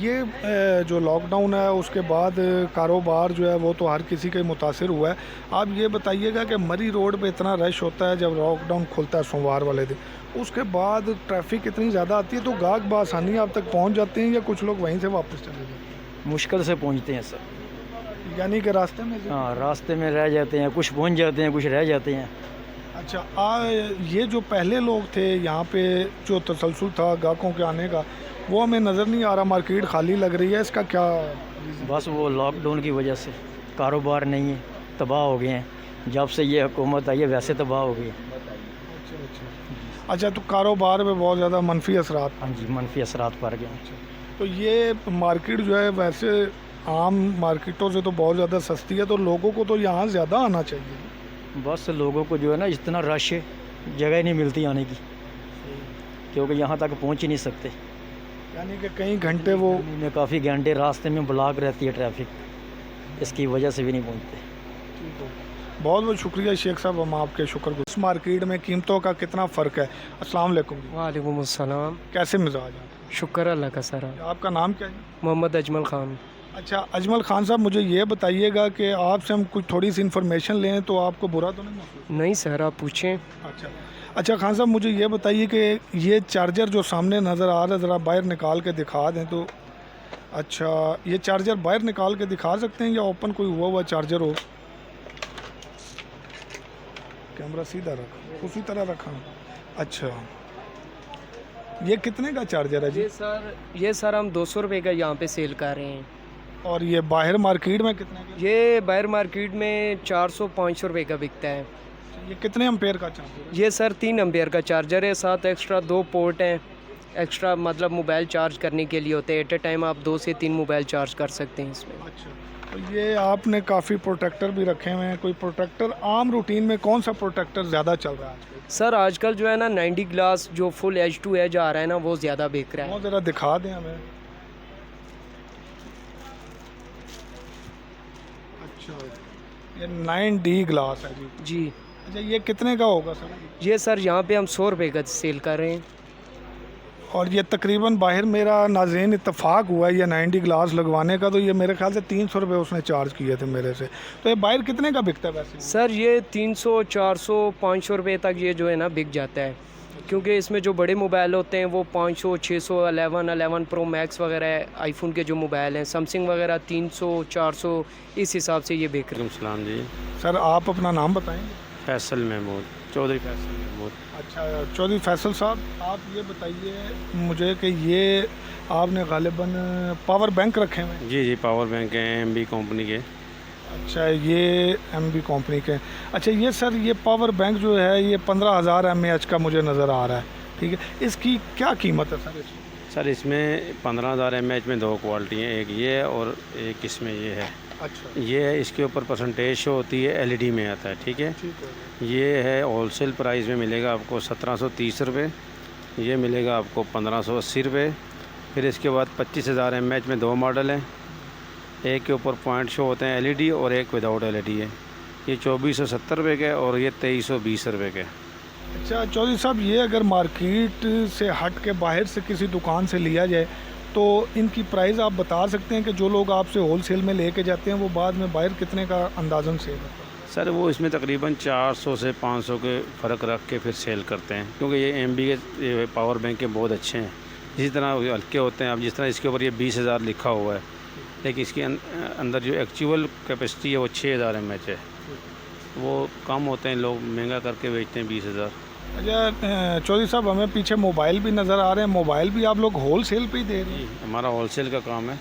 یہ جو lock down ہے اس کے بعد کاروبار جو ہے وہ تو ہر کسی کا متاثر ہوا ہے. آپ یہ بتائیے گا کہ مری روڈ پہ اتنا رش ہوتا ہے جب لاک ڈاؤن کھلتا ہے سوموار والے دن, اس کے بعد ٹریفک اتنی زیادہ آتی ہے تو گاہک بآسانی آپ تک پہنچ جاتے ہیں یا کچھ لوگ وہیں سے واپس چلے جاتے ہیں؟ مشکل سے پہنچتے ہیں سر. یعنی کہ راستے میں ہاں, راستے میں رہ جاتے ہیں, کچھ پہنچ جاتے ہیں, کچھ رہ جاتے ہیں. اچھا, یہ جو پہلے لوگ تھے یہاں پہ جو تسلسل تھا گاہکوں کے آنے کا وہ ہمیں نظر نہیں آ رہا, مارکیٹ خالی لگ رہی ہے, اس کا کیا؟ بس وہ لاک ڈاؤن کی وجہ سے کاروبار نہیں ہے, تباہ ہو گئے ہیں. جب سے یہ حکومت آئی ہے ویسے تباہ ہو گئی ہے. اچھا, تو کاروبار پہ بہت زیادہ منفی اثرات؟ ہاں جی, منفی اثرات پڑ گئے ہیں. تو یہ مارکیٹ جو ہے ویسے عام مارکیٹوں سے تو بہت زیادہ سستی ہے, تو لوگوں کو تو یہاں زیادہ آنا چاہیے. بس لوگوں کو جو ہے نا اتنا رش ہے, جگہ ہی نہیں ملتی آنے کی, کیونکہ یہاں تک پہنچ ہی نہیں سکتے. یعنی کہ کئی گھنٹے وہ میں کافی گھنٹے راستے میں بلاک رہتی ہے ٹریفک, اس کی وجہ سے بھی نہیں پہنچتے. بہت بہت شکریہ شیخ صاحب, ہم آپ کے شکر گزار. اس مارکیٹ میں قیمتوں کا کتنا فرق ہے؟ السلام علیکم. وعلیکم السلام. کیسے مزاج ہیں؟ شکر اللہ کا سر. آپ کا نام کیا ہے؟ محمد اجمل خان. اچھا اجمل خان صاحب, مجھے یہ بتائیے گا کہ آپ سے ہم کچھ تھوڑی سی انفارمیشن لیں تو آپ کو برا تو نہیں محسوس؟ نہیں سر, آپ پوچھیں. اچھا خان صاحب, مجھے یہ بتائیے کہ یہ چارجر جو سامنے نظر آ رہا ہے ذرا باہر نکال کے دکھا دیں تو. اچھا, یہ چارجر باہر نکال کے دکھا سکتے ہیں یا اوپن کوئی ہوا چارجر ہو؟ کیمرہ سیدھا رکھا, اسی طرح رکھا. اچھا, یہ کتنے کا چارجر ہے جی؟ یہ سر ہم 200 روپے کا یہاں پہ سیل کر رہے ہیں. اور یہ باہر مارکیٹ میں کتنے کا؟ یہ باہر مارکیٹ میں 400-500 روپے کا بکتا ہے. یہ کتنے امپیئر کا چارجر ہے؟ یہ سر 3 امپیئر کا چارجر ہے, ساتھ ایکسٹرا 2 پورٹ ہیں. ایکسٹرا مطلب موبائل چارج کرنے کے لیے ہوتے ہیں, ایٹ اے ٹائم آپ 2 سے 3 موبائل چارج کر سکتے ہیں اس میں. اچھا, تو یہ آپ نے کافی پروٹیکٹر بھی رکھے ہوئے ہیں. کوئی پروٹیکٹر عام روٹین میں کون سا پروٹیکٹر زیادہ چل رہا ہے؟ سر آج کل جو ہے نا 90 گلاس جو فل ایج ٹو ایج آ رہا ہے نا وہ زیادہ بک رہا ہے. وہ ذرا دکھا دیں ہمیں. اچھا, یہ 9D گلاس ہے جی. جی. اچھا, یہ کتنے کا ہوگا سر؟ یہ سر یہاں پہ ہم 100 روپے کا سیل کر رہے ہیں. اور یہ تقریباً باہر میرا ناظرین اتفاق ہوا ہے یہ 90 گلاس لگوانے کا, تو یہ میرے خیال سے 300 روپے اس نے چارج کیے تھے میرے سے. تو یہ باہر کتنے کا بکتا ہے ویسے؟ سر یہ 300 400 500 روپے تک یہ جو ہے نا بک جاتا ہے, کیونکہ اس میں جو بڑے موبائل ہوتے ہیں وہ 500 600 11 پرو میکس وغیرہ ہے, آئی فون کے جو موبائل ہیں سمسنگ وغیرہ 300 400 اس حساب سے یہ بک رہے ہیں. السلام جی. سر آپ اپنا نام بتائیں گے؟ فیصل محمود, چودھری فیصل محمود. اچھا چودھری فیصل صاحب, آپ یہ بتائیے مجھے کہ یہ آپ نے غالباً پاور بینک رکھے ہوئے ہیں؟ جی جی, پاور بینک ہیں MB کمپنی کے. اچھا, یہ MB کمپنی کے. اچھا, یہ سر یہ پاور بینک جو ہے یہ 15,000 mAh کا مجھے نظر آ رہا ہے, ٹھیک ہے, اس کی کیا قیمت ہے سر؟ سر اس میں 15,000 mAh میں 2 کوالٹی ہیں, ایک یہ ہے اور ایک اس میں یہ ہے. اچھا, یہ اس کے اوپر پرسنٹیج شو ہوتی ہے, LED میں آتا ہے, ٹھیک ہے. یہ ہے ہول سیل پرائز میں ملے گا آپ کو 1730 روپے, یہ ملے گا آپ کو 1580 روپے. پھر اس کے بعد 25,000 mAh میں 2 ماڈل ہیں, ایک کے اوپر پوائنٹ شو ہوتے ہیں LED اور ایک وداؤٹ LED ہے. یہ 2470 روپے کے اور یہ 2320 روپے کے. اچھا چودھری صاحب, یہ اگر مارکیٹ سے ہٹ کے باہر سے کسی دکان سے لیا جائے تو ان کی پرائز آپ بتا سکتے ہیں کہ جو لوگ آپ سے ہول سیل میں لے کے جاتے ہیں وہ بعد میں باہر کتنے کا اندازاً سیل ہوتا ہے؟ سر وہ اس میں تقریباً 400 سے 500 کے فرق رکھ کے پھر سیل کرتے ہیں, کیونکہ یہ MB کے پاور بینک کے بہت اچھے ہیں. اسی طرح ہلکے ہوتے ہیں. اب جس طرح اس کے اوپر یہ 20,000 لکھا ہوا ہے, لیکن اس کے اندر جو ایکچوئل کیپیسٹی ہے وہ 6,000 mAh ہے. وہ کم ہوتے ہیں, لوگ مہنگا کر کے بیچتے ہیں 20,000. اچھا چودھری صاحب, ہمیں پیچھے موبائل بھی نظر آ رہے ہیں, موبائل بھی آپ لوگ ہول سیل پہ ہی دے رہے ہیں؟ ہمارا ہول سیل کا کام ہے.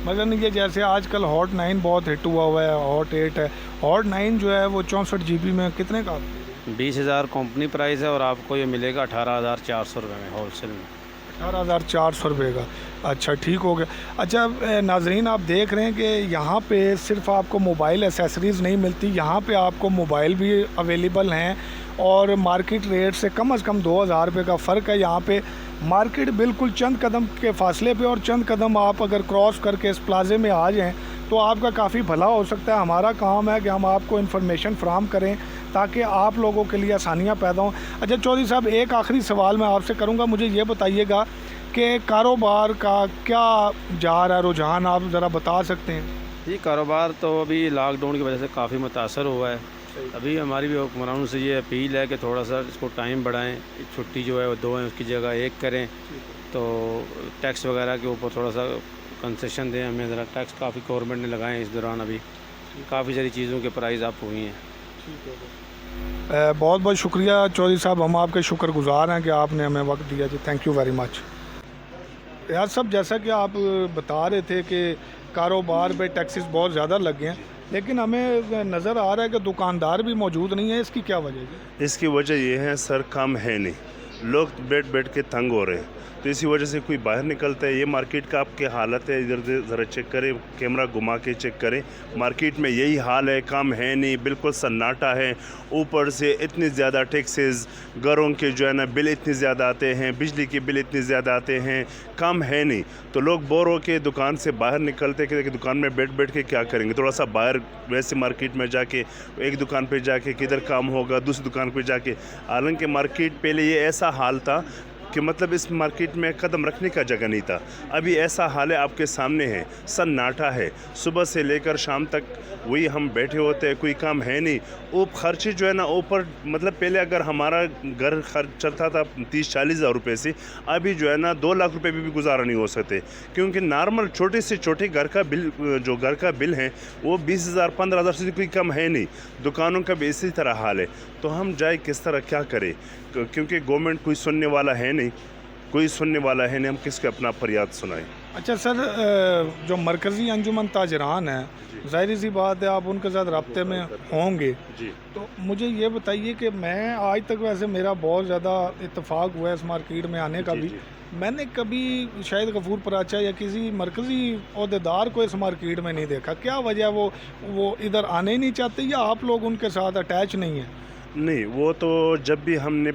مگر یہ جیسے آج کل ہاٹ 9 بہت ہٹ ہوا ہے, ہاٹ 8 ہے, ہاٹ 9 جو ہے وہ 64 GB میں کتنے کا؟ 20,000 کمپنی پرائز ہے اور آپ کو یہ ملے گا 18,400 روپے میں ہول سیل میں. 18,400 روپے کا. اچھا ٹھیک ہو گیا. اچھا ناظرین, آپ دیکھ رہے ہیں کہ یہاں پہ صرف آپ کو موبائل ایسیسریز نہیں ملتی, یہاں پہ آپ کو موبائل بھی اویلیبل ہیں اور مارکیٹ ریٹ سے کم از کم 2,000 روپے کا فرق ہے. یہاں پہ مارکیٹ بالکل چند قدم کے فاصلے پہ, اور چند قدم آپ اگر کراس کر کے اس پلازے میں آ جائیں تو آپ کا کافی بھلا ہو سکتا ہے. ہمارا کام ہے کہ ہم آپ کو انفارمیشن فراہم کریں تاکہ آپ لوگوں کے لیے آسانیاں پیدا ہوں. اچھا چودھری صاحب, ایک آخری سوال میں آپ سے کروں گا, مجھے یہ بتائیے گا کہ کاروبار کا کیا جا رہا ہے رجحان، آپ ذرا بتا سکتے ہیں؟ جی کاروبار تو ابھی لاک ڈاؤن کی وجہ سے کافی متاثر ہوا ہے. ابھی ہماری بھی حکمرانوں سے یہ اپیل ہے کہ تھوڑا سا اس کو ٹائم بڑھائیں، چھٹی جو ہے وہ 2 ہیں اس کی جگہ 1 کریں، تو ٹیکس وغیرہ کے اوپر تھوڑا سا کنسیشن دیں ہمیں ذرا. ٹیکس کافی گورنمنٹ نے لگائے ہیں اس دوران، ابھی کافی ساری چیزوں کے پرائز اپ ہوئی ہیں. بہت بہت شکریہ چودھری صاحب، ہم آپ کے شکر گزار ہیں کہ آپ نے ہمیں وقت دیا. جی تھینک یو ویری مچ. یار صاحب جیسا کہ آپ بتا رہے تھے کہ کاروبار پہ ٹیکسز بہت زیادہ لگ گئے ہیں، لیکن ہمیں نظر آ رہا ہے کہ دکاندار بھی موجود نہیں ہے. اس کی کیا وجہ ہے؟ اس کی وجہ یہ ہے سر، کام ہے نہیں، لوگ بیٹھ کے تنگ ہو رہے ہیں، تو اسی وجہ سے کوئی باہر نکلتا ہے. یہ مارکیٹ کا آپ کی حالت ہے، ادھر ذرا چیک کریں، کیمرہ گھما کے چیک کریں. مارکیٹ میں یہی حال ہے، کام ہے نہیں، بالکل سناٹا ہے. اوپر سے اتنے زیادہ ٹیکسز، گھروں کے جو ہے نا بل اتنے زیادہ آتے ہیں، بجلی کے بل اتنے زیادہ آتے ہیں، کام ہے نہیں. تو لوگ بور ہو کے دکان سے باہر نکلتے کہ دکان میں بیٹھ کے کیا کریں گے. تھوڑا سا باہر ویسے مارکیٹ میں جا کے ایک دکان پہ جا کے کدھر کام ہوگا، دوسری دکان پہ جا کے. حالانکہ مارکیٹ پہلے یہ ایسا حال تھا کہ مطلب اس مارکیٹ میں قدم رکھنے کا جگہ نہیں تھا. ابھی ایسا حال ہے آپ کے سامنے ہے، سناٹا ہے، صبح سے لے کر شام تک وہی ہم بیٹھے ہوتے ہیں، کوئی کام ہے نہیں. خرچے جو ہے نا اوپر، مطلب پہلے اگر ہمارا گھر خرچ چلتا تھا 30-40 ہزار روپے سے، ابھی جو ہے نا 2 لاکھ روپے بھی گزارا نہیں ہو سکتے، کیونکہ نارمل چھوٹے سے چھوٹے گھر کا بل، جو گھر کا بل ہے وہ 20,000 15,000 سے کوئی کم ہے نہیں. دکانوں کا بھی اسی طرح حال ہے. تو ہم جائے کس طرح، کیا کریں، کیونکہ گورنمنٹ کوئی سننے والا ہے نہیں، ہم کس کے اپنا فریاد سنائیں. اچھا سر، جو مرکزی انجمن تاجران ہیں، ظاہری سی بات ہے آپ ان کے ساتھ رابطے میں ہوں گے، تو مجھے یہ بتائیے کہ میں آج تک ویسے میرا بہت زیادہ اتفاق ہوا ہے اس مارکیٹ میں آنے کا بھی، میں نے کبھی شاید غفور پراچا یا کسی مرکزی عہدیدار کو اس مارکیٹ میں نہیں دیکھا. کیا وجہ ہے، وہ ادھر آنے ہی نہیں چاہتے یا آپ لوگ ان کے ساتھ اٹیچ نہیں ہیں؟ نہیں، وہ تو جب بھی ہم نے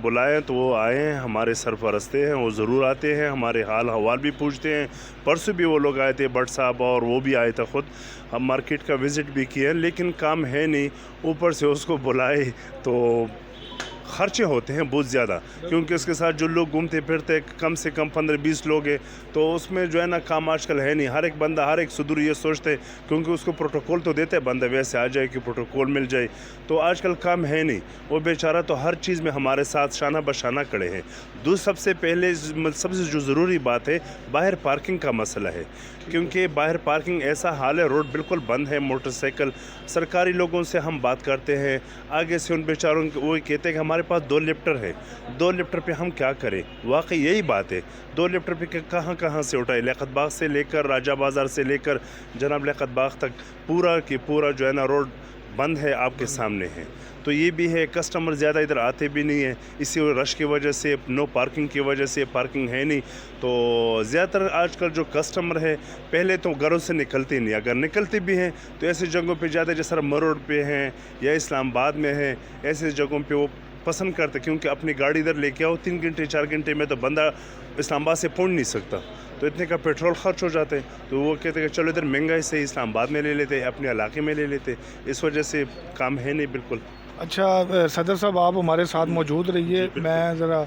بلایا تو وہ آئے ہیں، ہمارے سرپرستے ہیں، وہ ضرور آتے ہیں، ہمارے حال حوال بھی پوچھتے ہیں. پرسوں بھی وہ لوگ آئے تھے، بٹ صاحب، اور وہ بھی آئے تھے خود. ہم مارکیٹ کا وزٹ بھی کیے، لیکن کام ہے نہیں. اوپر سے اس کو بلائے تو خرچے ہوتے ہیں بہت زیادہ، کیونکہ اس کے ساتھ جو لوگ گھومتے پھرتے کم سے کم 15-20 لوگ ہیں، تو اس میں جو ہے نا کام آج کل ہے نہیں. ہر ایک بندہ، ہر ایک صدور یہ سوچتے، کیونکہ اس کو پروٹوکول تو دیتے بندہ ویسے آ جائے کہ پروٹوکول مل جائے، تو آج کل کام ہے نہیں. وہ بیچارہ تو ہر چیز میں ہمارے ساتھ شانہ بشانہ کھڑے ہیں. سب سے پہلے سب سے جو ضروری بات ہے، باہر پارکنگ کا مسئلہ ہے، کیونکہ باہر پارکنگ ایسا حال ہے، روڈ بالکل بند ہے. موٹر سائیکل سرکاری لوگوں سے ہم بات کرتے ہیں، آگے سے ان بیچاروں وہ کہتے ہیں کہ ہمارے پاس 2 لفٹر ہے، 2 لفٹر پہ ہم کیا کریں. واقعی یہی بات ہے، 2 لفٹر پہ کہاں سے اٹھائے. لیاقت باغ سے لے کر راجہ بازار سے لے کر جناب لیاقت باغ تک پورا کی پورا جو ہے نا روڈ بند ہے، آپ کے سامنے ہے. تو یہ بھی ہے، کسٹمر زیادہ ادھر آتے بھی نہیں ہیں، اسی رش کی وجہ سے، نو پارکنگ کی وجہ سے. پارکنگ ہے نہیں، تو زیادہ تر آج کل جو کسٹمر ہے پہلے تو گھروں سے نکلتے نہیں، اگر نکلتے بھی ہیں تو ایسی جگہوں پہ جاتے جیسے مروڈ پہ ہیں یا اسلام آباد میں ہیں، ایسے جگہوں پہ وہ پسند کرتے، کیونکہ اپنی گاڑی ادھر لے کے آؤ 3 گھنٹے 4 گھنٹے میں تو بندہ اسلام آباد سے پہنچ نہیں سکتا، تو اتنے کا پیٹرول خرچ ہو جاتے ہیں. تو وہ کہتے ہیں کہ چلو ادھر مہنگائی سے اسلام آباد میں لے لیتے، اپنے علاقے میں لے لیتے. اس وجہ سے کام ہے نہیں بالکل. اچھا صدر صاحب، آپ ہمارے ساتھ موجود رہیے. میں ذرا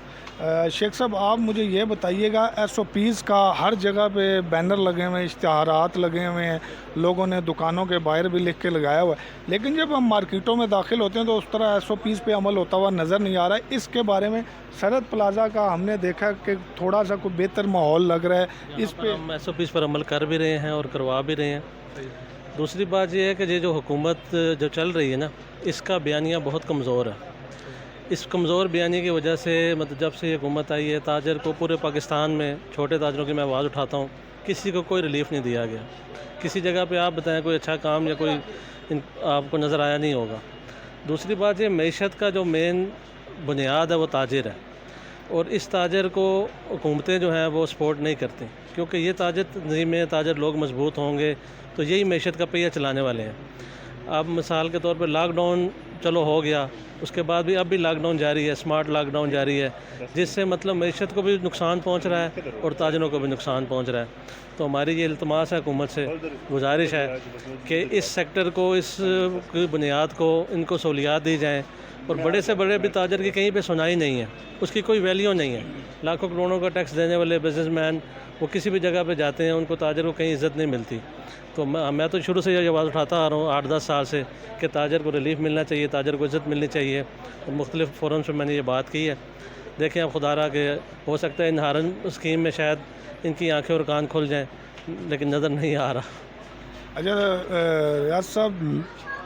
شیخ صاحب، آپ مجھے یہ بتائیے گا، SOPs کا ہر جگہ پہ بینر لگے ہوئے ہیں، اشتہارات لگے ہوئے ہیں، لوگوں نے دکانوں کے باہر بھی لکھ کے لگایا ہوا ہے، لیکن جب ہم مارکیٹوں میں داخل ہوتے ہیں تو اس طرح SOPs پہ عمل ہوتا ہوا نظر نہیں آ رہا ہے. اس کے بارے میں سرحد پلازا کا ہم نے دیکھا کہ تھوڑا سا کوئی بہتر ماحول لگ رہا ہے، اس پہ ہم SOPs پر عمل کر بھی رہے ہیں اور کروا بھی رہے ہیں. دوسری بات یہ ہے کہ یہ جو حکومت جو چل رہی ہے نا، اس کا بیانیہ بہت کمزور ہے. اس کمزور بیانیے کی وجہ سے مطلب جب سے یہ حکومت آئی ہے، تاجر کو پورے پاکستان میں، چھوٹے تاجروں کی میں آواز اٹھاتا ہوں، کسی کو کوئی ریلیف نہیں دیا گیا. کسی جگہ پہ آپ بتائیں کوئی اچھا کام یا کوئی آپ کو نظر آیا نہیں ہوگا. دوسری بات یہ، معیشت کا جو مین بنیاد ہے وہ تاجر ہے، اور اس تاجر کو حکومتیں جو ہیں وہ سپورٹ نہیں کرتی، کیونکہ یہ تاجر تنظیم میں تاجر لوگ مضبوط ہوں گے تو یہی معیشت کا پہیہ چلانے والے ہیں. اب مثال کے طور پہ لاک ڈاؤن چلو ہو گیا، اس کے بعد بھی اب بھی لاک ڈاؤن جاری ہے، اسمارٹ لاک ڈاؤن جاری ہے، جس سے مطلب معیشت کو بھی نقصان پہنچ رہا ہے اور تاجروں کو بھی نقصان پہنچ رہا ہے. تو ہماری یہ التماس ہے، حکومت سے گزارش ہے کہ اس سیکٹر کو، اس بنیاد کو، ان کو سہولیات دی جائیں اور بڑے سے بڑے بھی تاجر کی کہیں پہ سنائی نہیں ہے، اس کی کوئی ویلیو نہیں ہے. لاکھوں کروڑوں کا ٹیکس دینے والے بزنس مین وہ کسی بھی جگہ پہ جاتے ہیں، ان کو تاجر کو کہیں عزت نہیں ملتی. تو میں تو شروع سے یہ آواز اٹھاتا آ رہا ہوں 8-10 سال سے کہ تاجر کو ریلیف ملنا چاہیے، تاجر کو عزت ملنی چاہیے. اور مختلف فورمز پہ میں نے یہ بات کی ہے. دیکھیں اب خدا رہا کہ ہو سکتا ہے ان ہارن اسکیم میں شاید ان کی آنکھیں اور کان کھل جائیں، لیکن نظر نہیں آ رہا. اچھا ریاض صاحب،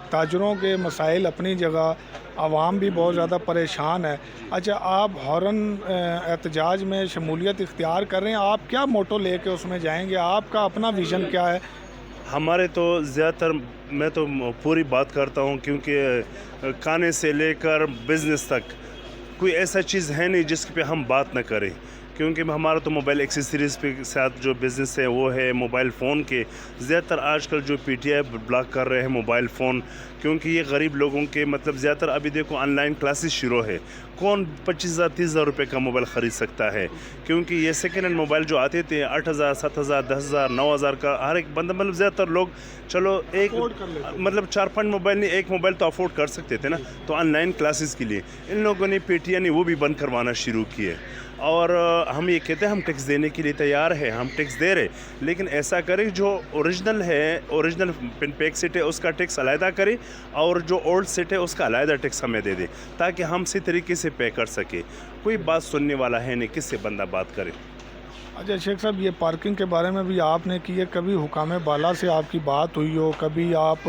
تاجروں کے مسائل اپنی جگہ، عوام بھی بہت زیادہ پریشان ہے. اچھا آپ ہارن احتجاج میں شمولیت اختیار کر رہے ہیں، آپ کیا موٹو لے کے اس میں جائیں گے؟ آپ کا اپنا ویژن کیا ہے؟ ہمارے تو زیادہ تر میں تو پوری بات کرتا ہوں، کیونکہ کھانے سے لے کر بزنس تک کوئی ایسا چیز ہے نہیں جس پہ ہم بات نہ کریں. کیونکہ ہمارا تو موبائل ایکسیسریز کے ساتھ جو بزنس ہے وہ ہے موبائل فون کے. زیادہ تر آج کل جو پی ٹی آئی بلاک کر رہے ہیں موبائل فون، کیونکہ یہ غریب لوگوں کے مطلب زیادہ تر ابھی دیکھو آن لائن کلاسز شروع ہے. کون 25,000-30,000 روپے کا موبائل خرید سکتا ہے؟ کیونکہ یہ سیکنڈ ہینڈ موبائل جو آتے تھے 8,000 7,000 10,000 9,000 کا ہر ایک بندہ، مطلب زیادہ تر لوگ چلو ایک مطلب 4-5 موبائل نہیں، ایک موبائل تو افورڈ کر سکتے تھے نا. تو آن لائن کلاسز کے لیے ان لوگوں نے پی ٹی آئی نے وہ بھی بند کروانا شروع کیے. اور ہم یہ کہتے ہیں ہم ٹیکس دینے کے لیے تیار ہیں، ہم ٹیکس دے رہے، لیکن ایسا کریں جو اوریجنل ہے، اوریجنل پن پیک سیٹ ہے اس کا ٹیکس علیحدہ کرے، اور جو اولڈ سیٹ ہے اس کا علیحدہ ٹیکس ہمیں دے دے، تاکہ ہم اسی طریقے سے پے کر سکے. کوئی بات سننے والا ہے نہیں، کس سے بندہ بات کرے. اچھا شیخ صاحب، یہ پارکنگ کے بارے میں بھی آپ نے کی ہے، کبھی حکام بالا سے آپ کی بات ہوئی ہو؟ کبھی آپ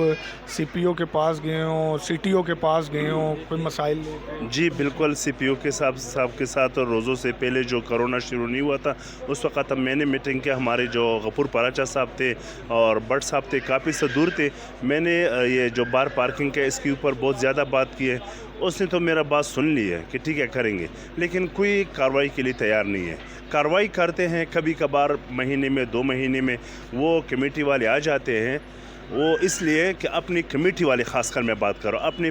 سی پی او کے پاس گئے ہوں، سی ٹی او کے پاس گئے ہوں کوئی مسائل؟ جی بالکل، سی پی او کے صاحب کے ساتھ روزوں سے پہلے جو کرونا شروع نہیں ہوا تھا اس وقت میں نے میٹنگ کیا. ہمارے جو غفور پراچا صاحب تھے اور بٹ صاحب تھے، کافی سے دور تھے. میں نے یہ جو بار پارکنگ کا اس کے اوپر بہت زیادہ بات کی ہے. اس نے تو میرا بات سن لی ہے کہ ٹھیک ہے کریں گے، لیکن کوئی کارروائی کے لیے تیار نہیں ہے. کارروائی کرتے ہیں کبھی کبھار، مہینے میں 2 مہینے میں وہ کمیٹی والے آ جاتے ہیں. وہ اس لیے کہ اپنی کمیٹی والے، خاص کر میں بات کروں، اپنی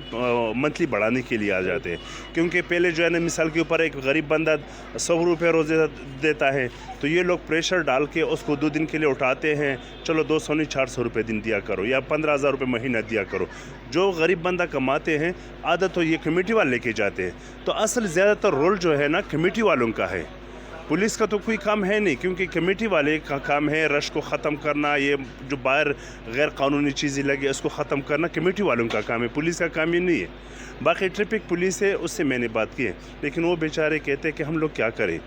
منتھلی بڑھانے کے لیے آ جاتے ہیں. کیونکہ پہلے جو ہے نا مثال کے اوپر ایک غریب بندہ 100 روپے روزے دیتا ہے، تو یہ لوگ پریشر ڈال کے اس کو 2 دن کے لیے اٹھاتے ہیں. چلو 200 نہیں 400 روپے دن دیا کرو، یا 15,000 روپے مہینہ دیا کرو. جو غریب بندہ کماتے ہیں آدھا تو یہ کمیٹی والے لے کے جاتے ہیں. تو اصل زیادہ تر رول جو ہے نا کمیٹی والوں کا ہے. پولیس کا تو کوئی کام ہے نہیں، کیونکہ کمیٹی والے کا کام ہے رش کو ختم کرنا. یہ جو باہر غیر قانونی چیزیں لگے اس کو ختم کرنا کمیٹی والوں کا کام ہے، پولیس کا کام ہی نہیں ہے. باقی ٹریفک پولیس ہے، اس سے میں نے بات کی ہے، لیکن وہ بیچارے کہتے ہیں کہ ہم لوگ کیا کریں،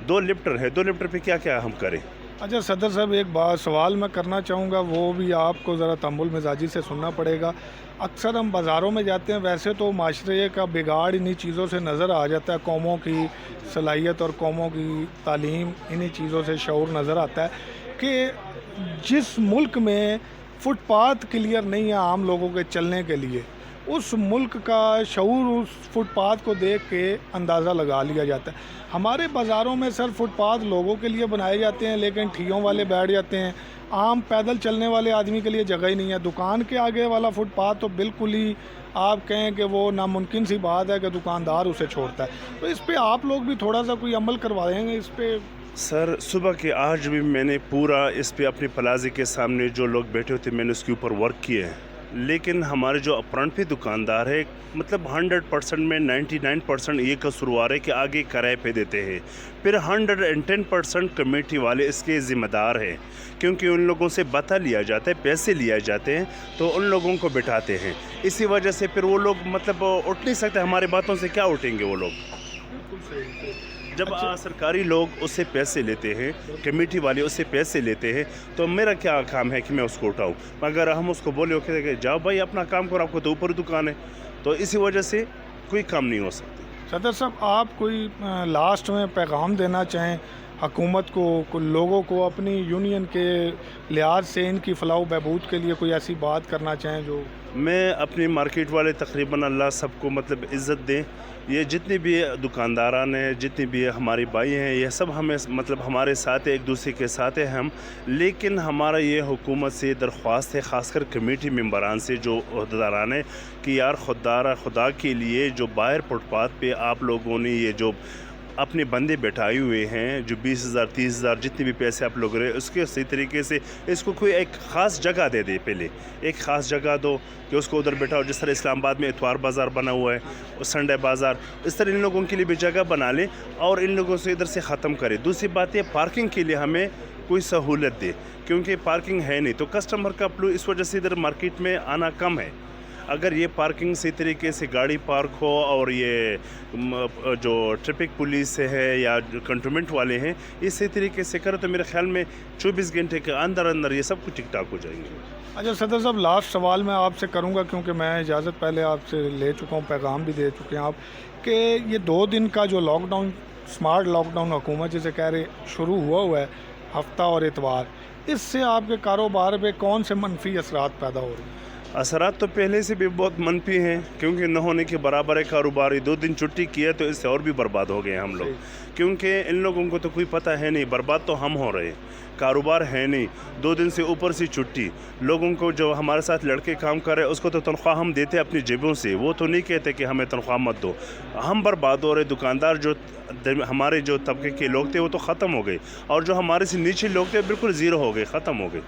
2 لفٹر ہے، 2 لفٹر پہ کیا ہم کریں. اچھا صدر صاحب، ایک بات سوال میں کرنا چاہوں گا، وہ بھی آپ کو ذرا تحمل مزاجی سے سننا پڑے گا. اکثر ہم بازاروں میں جاتے ہیں، ویسے تو معاشرے کا بگاڑ انہی چیزوں سے نظر آ جاتا ہے. قوموں کی صلاحیت اور قوموں کی تعلیم انہی چیزوں سے شعور نظر آتا ہے کہ جس ملک میں فٹ پاتھ کلیئر نہیں ہے عام لوگوں کے چلنے کے لیے، اس ملک کا شعور اس فٹ پاتھ کو دیکھ کے اندازہ لگا لیا جاتا ہے. ہمارے بازاروں میں سر فٹ پاتھ لوگوں کے لیے بنائے جاتے ہیں، لیکن ٹھیوں والے بیٹھ جاتے ہیں. عام پیدل چلنے والے آدمی کے لیے جگہ ہی نہیں ہے. دکان کے آگے والا فٹ پاتھ تو بالکل ہی آپ کہیں کہ وہ ناممکن سی بات ہے کہ دکاندار اسے چھوڑتا ہے. تو اس پہ آپ لوگ بھی تھوڑا سا کوئی عمل کروائیں گے اس پہ؟ سر صبح کے آج بھی میں نے پورا اس پہ اپنے پلازے کے سامنے جو لوگ بیٹھے ہوتے میں نے اس کے اوپر ورک کیے ہیں. لیکن ہمارے جو فرنٹ پہ دکاندار ہے، مطلب 100% میں 99% یہ قصوروار ہے کہ آگے کرائے پہ دیتے ہیں. پھر 110% کمیٹی والے اس کے ذمہ دار ہیں، کیونکہ ان لوگوں سے بتا لیا جاتا ہے، پیسے لیا جاتے ہیں، تو ان لوگوں کو بٹھاتے ہیں. اسی وجہ سے پھر وہ لوگ مطلب اٹھ نہیں سکتے. ہمارے باتوں سے کیا اٹھیں گے وہ لوگ؟ جب سرکاری لوگ اس سے پیسے لیتے ہیں، کمیٹی والے اس سے پیسے لیتے ہیں، تو میرا کیا کام ہے کہ میں اس کو اٹھاؤں؟ اگر ہم اس کو بولے کہ جاؤ بھائی اپنا کام کرو، آپ کو تو اوپر دکان ہے، تو اسی وجہ سے کوئی کام نہیں ہو سکتا. صدر صاحب، آپ کوئی لاسٹ میں پیغام دینا چاہیں حکومت کو، لوگوں کو، اپنی یونین کے لحاظ سے ان کی فلاح و بہبود کے لیے کوئی ایسی بات کرنا چاہیں جو؟ میں اپنی مارکیٹ والے تقریباً اللہ سب کو مطلب عزت دیں. یہ جتنے بھی دکانداران ہیں، جتنے بھی ہمارے بھائی ہیں، یہ سب ہمیں مطلب ہمارے ساتھ ایک دوسرے کے ساتھ ہیں ہم. لیکن ہمارا یہ حکومت سے درخواست ہے، خاص کر کمیٹی ممبران سے جو عہدیداران ہیں، کہ یار خدا کے لیے جو باہر فٹ پاتھ پہ آپ لوگوں نے یہ جو اپنے بندے بیٹھائے ہوئے ہیں جو 20,000 30,000 جتنے بھی پیسے آپ لوگ رہے اس کے صحیح طریقے سے اس کو کوئی ایک خاص جگہ دے دے، پہلے ایک خاص جگہ دو کہ اس کو ادھر بیٹھاؤ، جس طرح اسلام آباد میں اتوار بازار بنا ہوا ہے اور سنڈے بازار، اس طرح ان لوگوں کے لیے بھی جگہ بنا لے اور ان لوگوں سے ادھر سے ختم کرے۔ دوسری بات یہ پارکنگ کے لیے ہمیں کوئی سہولت دے، کیونکہ پارکنگ ہے نہیں تو کسٹمر کا اس وجہ سے ادھر مارکیٹ میں آنا کم ہے۔ اگر یہ پارکنگ صحیح طریقے سے گاڑی پارک ہو اور یہ جو ٹریفک پولیس ہے یا جو کنٹونمنٹ والے ہیں یہ صحیح طریقے سے کرے تو میرے خیال میں 24 گھنٹے کے اندر اندر یہ سب کچھ ٹھیک ٹھاک ہو جائیں گے۔ اچھا صدر صاحب، لاسٹ سوال میں آپ سے کروں گا کیونکہ میں اجازت پہلے آپ سے لے چکا ہوں، پیغام بھی دے چکے ہیں آپ کہ یہ 2 دن کا جو lockdown, smart lockdown حکومت جسے کہہ رہے شروع ہوا ہے ہفتہ اور اتوار، اس سے آپ کے کاروبار پہ کون سے منفی اثرات پیدا ہو رہے ہیں؟ اثرات تو پہلے سے بھی بہت منفی ہیں، کیونکہ نہ ہونے کے برابر ہے کاروبار۔ 2 دن چھٹی کی ہے تو اس سے اور بھی برباد ہو گئے ہیں ہم لوگ، کیونکہ ان لوگوں کو تو کوئی پتہ ہے نہیں، برباد تو ہم ہو رہے ہیں، کاروبار ہے نہیں۔ 2 دن سے اوپر سے چھٹی، لوگوں کو جو ہمارے ساتھ لڑکے کام کر رہے ہیں اس کو تو تنخواہ ہم دیتے اپنی جیبوں سے، وہ تو نہیں کہتے کہ ہمیں تنخواہ مت دو۔ ہم برباد ہو رہے، دکاندار جو ہمارے جو طبقے کے لوگ تھے وہ تو ختم ہو گئے، اور جو ہمارے سے نیچے لوگ تھے بالکل زیرو ہو گئے، ختم ہو گئے،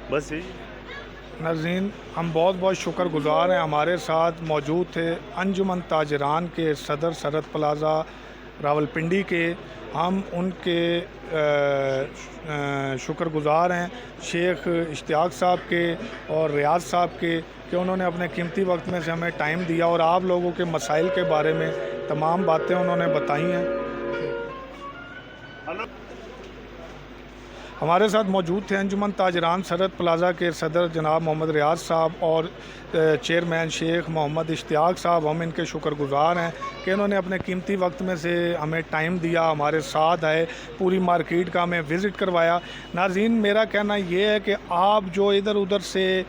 بس یہی۔ ناظرین، ہم بہت بہت شکر گزار ہیں، ہمارے ساتھ موجود تھے انجمن تاجران کے صدر سرحد پلازا راولپنڈی کے، ہم ان کے شکر گزار ہیں شیخ اشتیاق صاحب کے اور ریاض صاحب کے کہ انہوں نے اپنے قیمتی وقت میں سے ہمیں ٹائم دیا اور آپ لوگوں کے مسائل کے بارے میں تمام باتیں انہوں نے بتائی ہیں۔ ہمارے ساتھ موجود تھے انجمن تاجران سرحد پلازا کے صدر جناب محمد ریاض صاحب اور چیئرمین شیخ محمد اشتیاق صاحب۔ ہم ان کے شکر گزار ہیں کہ انہوں نے اپنے قیمتی وقت میں سے ہمیں ٹائم دیا، ہمارے ساتھ آئے، پوری مارکیٹ کا ہمیں وزٹ کروایا۔ ناظرین، میرا کہنا یہ ہے کہ آپ جو ادھر ادھر سے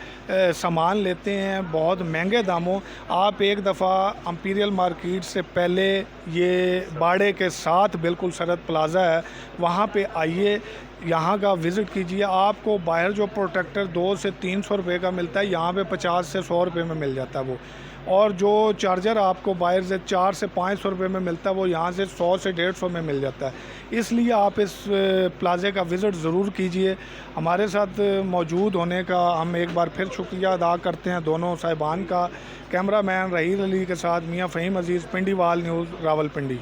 سامان لیتے ہیں بہت مہنگے داموں، آپ ایک دفعہ امپیریل مارکیٹ سے پہلے یہ باڑے کے ساتھ بالکل سرحد پلازا ہے، وہاں پہ آئیے، یہاں کا وزٹ کیجئے۔ آپ کو باہر جو پروٹیکٹر 200 سے 300 روپے کا ملتا ہے، یہاں پہ 50 سے 100 روپے میں مل جاتا ہے وہ، اور جو چارجر آپ کو باہر سے 400 سے 500 روپے میں ملتا ہے وہ یہاں سے 100 سے 150 میں مل جاتا ہے۔ اس لیے آپ اس پلازے کا وزٹ ضرور کیجئے۔ ہمارے ساتھ موجود ہونے کا ہم ایک بار پھر شکریہ ادا کرتے ہیں دونوں صاحبان کا۔ کیمرہ مین رحیل علی کے ساتھ میاں فہیم عزیز، پنڈی وال نیوز، راولپنڈی۔